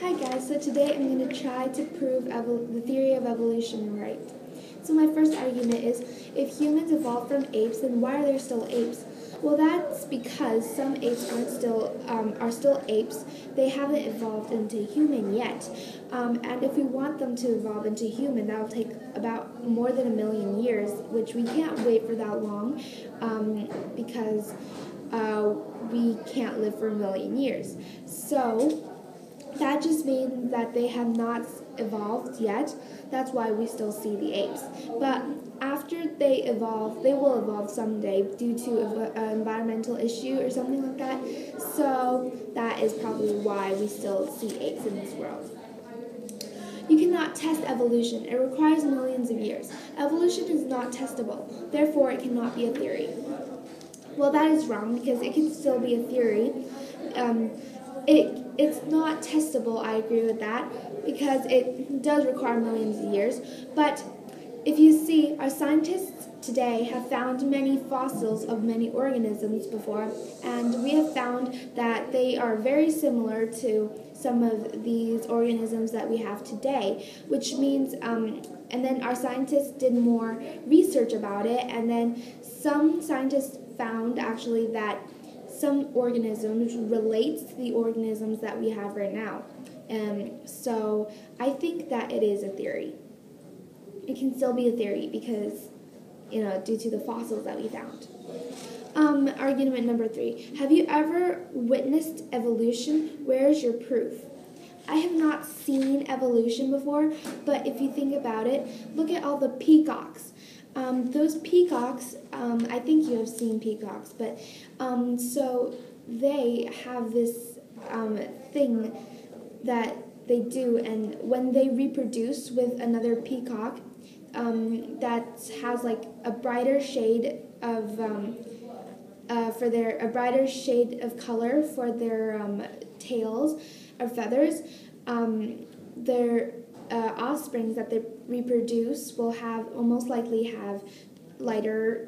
Hi guys, so today I'm going to try to prove the theory of evolution right. So my first argument is, if humans evolved from apes, then why are there still apes? Well, that's because some apes are still apes. They haven't evolved into human yet. And if we want them to evolve into human, that will take about more than 1,000,000 years, which we can't wait for that long because we can't live for 1,000,000 years. So that just means that they have not evolved yet. That's why we still see the apes. But after they evolve, they will evolve someday due to an environmental issue or something like that. So that is probably why we still see apes in this world. You cannot test evolution. It requires millions of years. Evolution is not testable. Therefore, it cannot be a theory. Well, that is wrong because it can still be a theory. It's not testable, I agree with that, because it does require millions of years. But if you see, our scientists today have found many fossils of many organisms before, and we have found that they are very similar to some of these organisms that we have today, which means, and then our scientists did more research about it, and then some scientists found actually that some organisms relates to the organisms that we have right now. So I think that it is a theory. It can still be a theory because, due to the fossils that we found. Argument number 3. Have you ever witnessed evolution? Where is your proof? I have not seen evolution before, but if you think about it, look at all the peacocks. Those peacocks, I think you have seen peacocks, but so they have this thing that they do, and when they reproduce with another peacock that has like a brighter shade of color for their tails or feathers, their offsprings that they reproduce will most likely have a lighter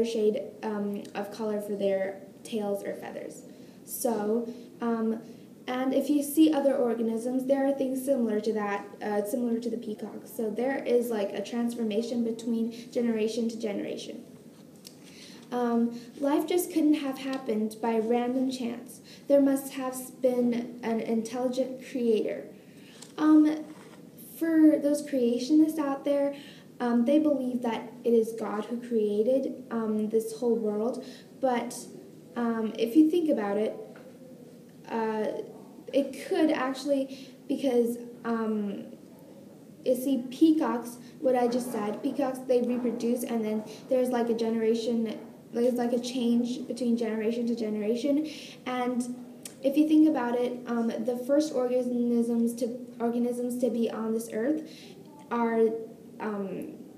shade of color for their tails or feathers. So, and if you see other organisms, there are things similar to that, similar to the peacock. So there is like a transformation between generation to generation. Life just couldn't have happened by random chance. There must have been an intelligent creator. For those creationists out there, they believe that it is God who created this whole world. But if you think about it, it could actually, because you see, peacocks, what I just said, peacocks, they reproduce, and then there's like a change between generation to generation. And if you think about it, the first organisms to be on this earth are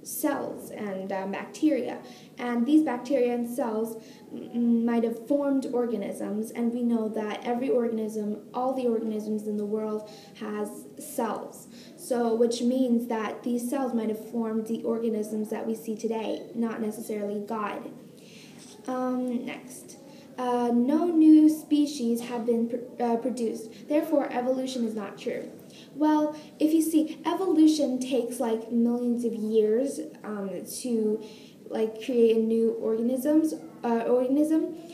cells and bacteria. And these bacteria and cells might have formed organisms, and we know that every organism, all the organisms in the world, has cells. So, which means that these cells might have formed the organisms that we see today, not necessarily God. Next. No new species have been produced. Therefore, evolution is not true. Well, if you see, evolution takes like millions of years to create a new organism.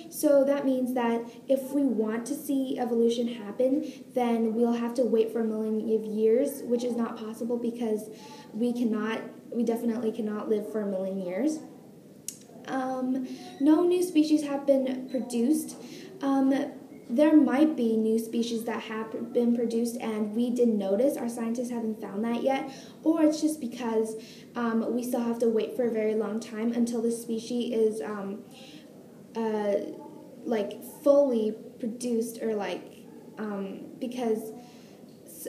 So that means that if we want to see evolution happen, then we'll have to wait for 1,000,000 of years, which is not possible because we definitely cannot live for 1,000,000 years. No new species have been produced. There might be new species that have been produced and we didn't notice. Our scientists haven't found that yet. Or it's just because we still have to wait for a very long time until the species is fully produced, or because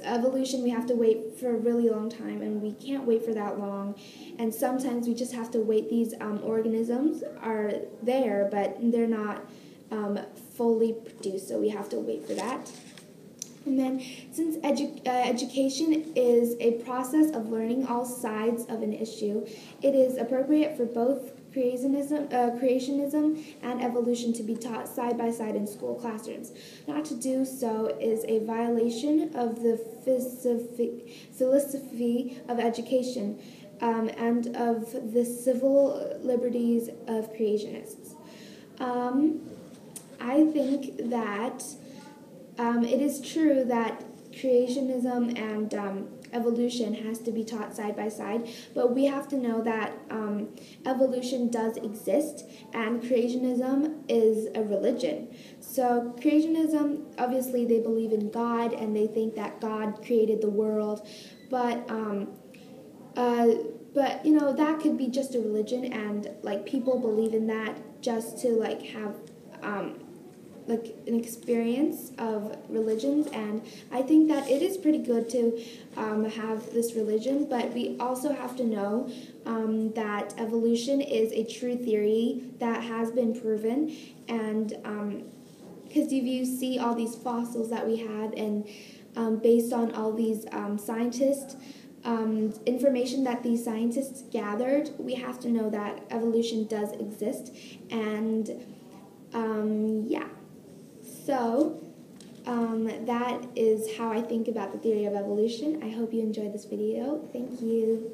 evolution, we have to wait for a really long time, and we can't wait for that long. And sometimes we just have to wait. These organisms are there, but they're not fully produced, so we have to wait for that. And then, since education is a process of learning all sides of an issue, it is appropriate for both creationism and evolution to be taught side by side in school classrooms. Not to do so is a violation of the philosophy of education and of the civil liberties of creationists. I think that it is true that creationism and evolution has to be taught side by side, but we have to know that evolution does exist and creationism is a religion. So creationism, obviously they believe in God and they think that God created the world, but that could be just a religion, and like people believe in that just to like have like an experience of religions, and I think that it is pretty good to have this religion, but we also have to know that evolution is a true theory that has been proven, and because if you see all these fossils that we have, and based on all these scientists, information that these scientists gathered, we have to know that evolution does exist, and yeah. So, that is how I think about the theory of evolution. I hope you enjoyed this video. Thank you.